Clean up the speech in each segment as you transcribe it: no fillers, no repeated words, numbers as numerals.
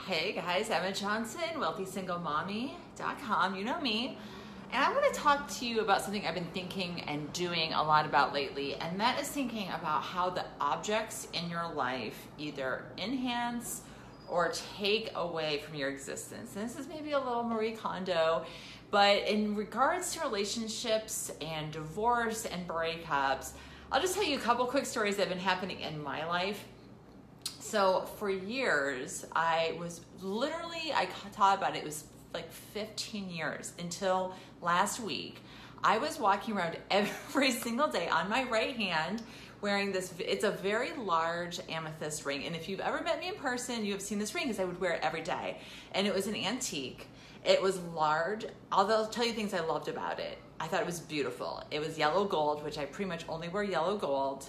Hey guys, Emma Johnson, wealthysinglemommy.com, you know me. And I want to talk to you about something I've been thinking and doing a lot about lately, and that is thinking about how the objects in your life either enhance or take away from your existence. And this is maybe a little Marie Kondo, but in regards to relationships and divorce and breakups, I'll just tell you a couple quick stories that have been happening in my life. So for years, I thought about it, it was like 15 years until last week. I was walking around every single day on my right hand wearing this, it's a very large amethyst ring. And if you've ever met me in person, you have seen this ring because I would wear it every day. And it was an antique. It was large, although I'll tell you things I loved about it. I thought it was beautiful. It was yellow gold, which I pretty much only wear yellow gold.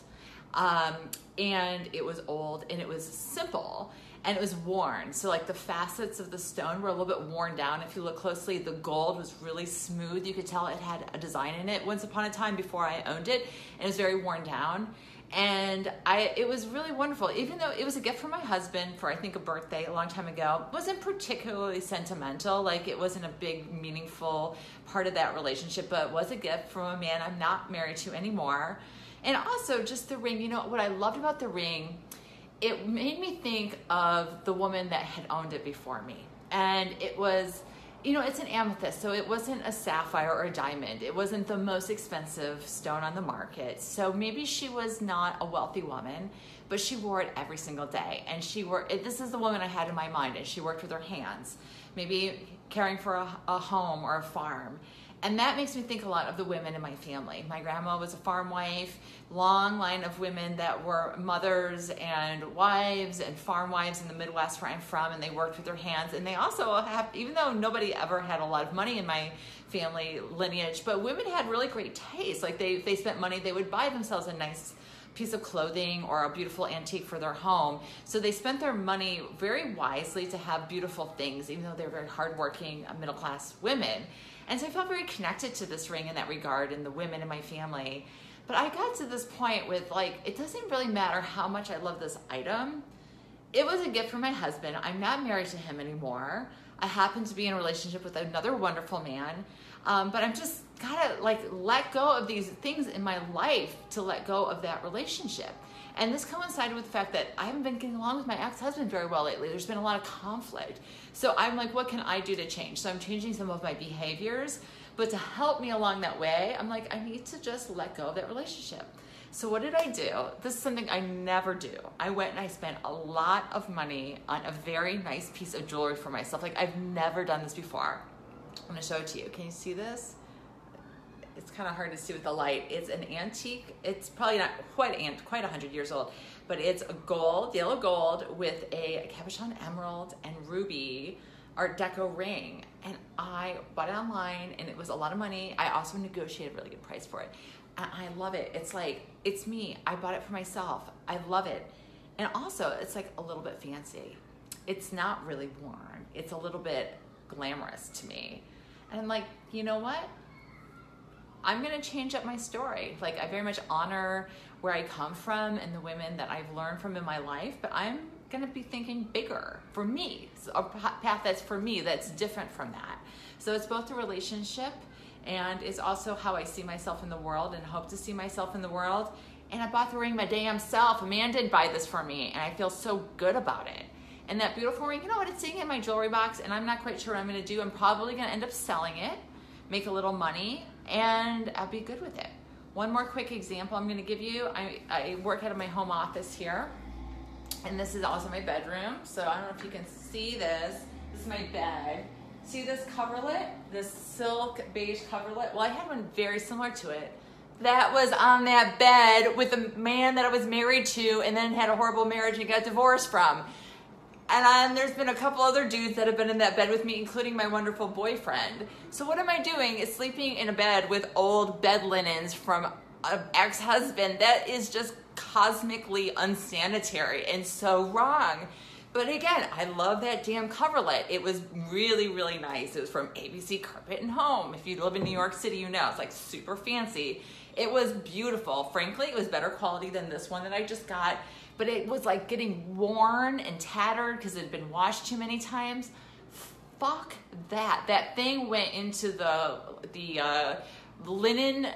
And it was old and it was simple and it was worn. So like the facets of the stone were a little bit worn down. If you look closely, the gold was really smooth. You could tell it had a design in it once upon a time before I owned it, and it was very worn down. And it was really wonderful, even though it was a gift from my husband for, I think, a birthday a long time ago. It wasn't particularly sentimental, like it wasn't a big, meaningful part of that relationship, but it was a gift from a man I'm not married to anymore. And also just the ring, you know, what I loved about the ring, it made me think of the woman that had owned it before me. And it was, you know, it's an amethyst, so it wasn't a sapphire or a diamond. It wasn't the most expensive stone on the market. So maybe she was not a wealthy woman, but she wore it every single day. And this is the woman I had in my mind, and she worked with her hands, maybe caring for a home or a farm. And that makes me think a lot of the women in my family. My grandma was a farm wife, long line of women that were mothers and wives and farm wives in the Midwest where I'm from, and they worked with their hands. And they also have, even though nobody ever had a lot of money in my family lineage, but women had really great taste. Like if they spent money, they would buy themselves a nice piece of clothing or a beautiful antique for their home. So they spent their money very wisely to have beautiful things, even though they're very hardworking middle-class women. And so I felt very connected to this ring in that regard and the women in my family. But I got to this point with it doesn't really matter how much I love this item. It was a gift from my husband. I'm not married to him anymore. I happen to be in a relationship with another wonderful man. But I'm just gotta let go of these things in my life to let go of that relationship. And this coincided with the fact that I haven't been getting along with my ex-husband very well lately. There's been a lot of conflict. So I'm like, what can I do to change? So I'm changing some of my behaviors, but to help me along that way, I'm like, I need to just let go of that relationship. So what did I do? This is something I never do. I went and I spent a lot of money on a very nice piece of jewelry for myself. Like I've never done this before. I'm gonna show it to you. Can you see this? It's kind of hard to see with the light. It's an antique. It's probably not quite 100 years old, but it's a gold, yellow gold with a cabochon emerald and ruby Art Deco ring. And I bought it online and it was a lot of money. I also negotiated a really good price for it. And I love it. It's like, it's me. I bought it for myself. I love it. And also it's like a little bit fancy. It's not really worn. It's a little bit glamorous to me. And I'm like, you know what? I'm gonna change up my story. Like I very much honor where I come from and the women that I've learned from in my life, but I'm gonna be thinking bigger for me. So a path that's for me, that's different from that. So it's both a relationship and it's also how I see myself in the world and hope to see myself in the world. And I bought the ring my damn self. A man didn't buy this for me and I feel so good about it. And that beautiful ring, you know what, it's sitting in my jewelry box and I'm not quite sure what I'm gonna do. I'm probably gonna end up selling it, make a little money, and I'll be good with it. One more quick example I'm gonna give you. I work out of my home office here, and this is also my bedroom. So I don't know if you can see this. This is my bed. See this coverlet? This silk beige coverlet? Well, I had one very similar to it. That was on that bed with the man that I was married to and then had a horrible marriage and got divorced from. And there's been a couple other dudes that have been in that bed with me, including my wonderful boyfriend. So what am I doing is sleeping in a bed with old bed linens from an ex-husband. That is just cosmically unsanitary and so wrong. But again, I love that damn coverlet. It was really, really nice. It was from ABC Carpet and Home. If you live in New York City, you know, it's like super fancy. It was beautiful. Frankly, it was better quality than this one that I just got. but it was like getting worn and tattered because it had been washed too many times. Fuck that. That thing went into the linen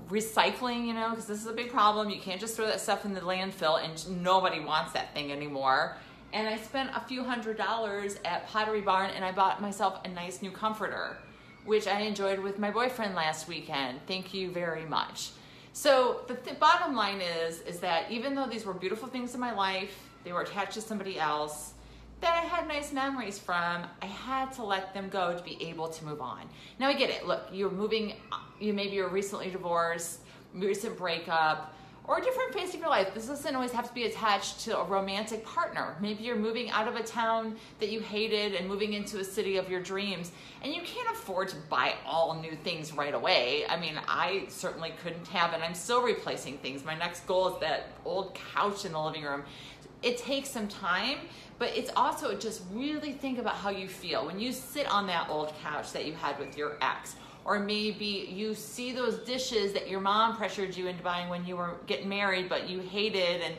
recycling, you know, because this is a big problem. You can't just throw that stuff in the landfill, and nobody wants that thing anymore. And I spent a few $100s at Pottery Barn, and I bought myself a nice new comforter, which I enjoyed with my boyfriend last weekend. Thank you very much. So the bottom line is that even though these were beautiful things in my life, they were attached to somebody else that I had nice memories from, I had to let them go to be able to move on. Now I get it. Look, you're moving, maybe you're recently divorced, recent breakup, or a different phase of your life. This doesn't always have to be attached to a romantic partner. Maybe you're moving out of a town that you hated and moving into a city of your dreams, and you can't afford to buy all new things right away. I mean, I certainly couldn't have, and I'm still replacing things. My next goal is that old couch in the living room. It takes some time, but it's also just really think about how you feel when you sit on that old couch that you had with your ex. Or maybe you see those dishes that your mom pressured you into buying when you were getting married, but you hated, and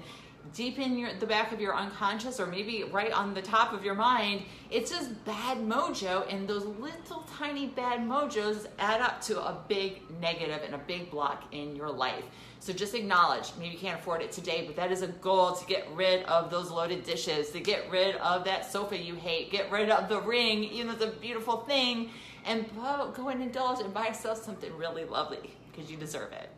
deep in the back of your unconscious, or maybe right on the top of your mind, it's just bad mojo, and those little tiny bad mojos add up to a big negative and a big block in your life. So just acknowledge, maybe you can't afford it today, but that is a goal to get rid of those loaded dishes, to get rid of that sofa you hate, get rid of the ring, even though it's a beautiful thing, and go and indulge and buy yourself something really lovely because you deserve it.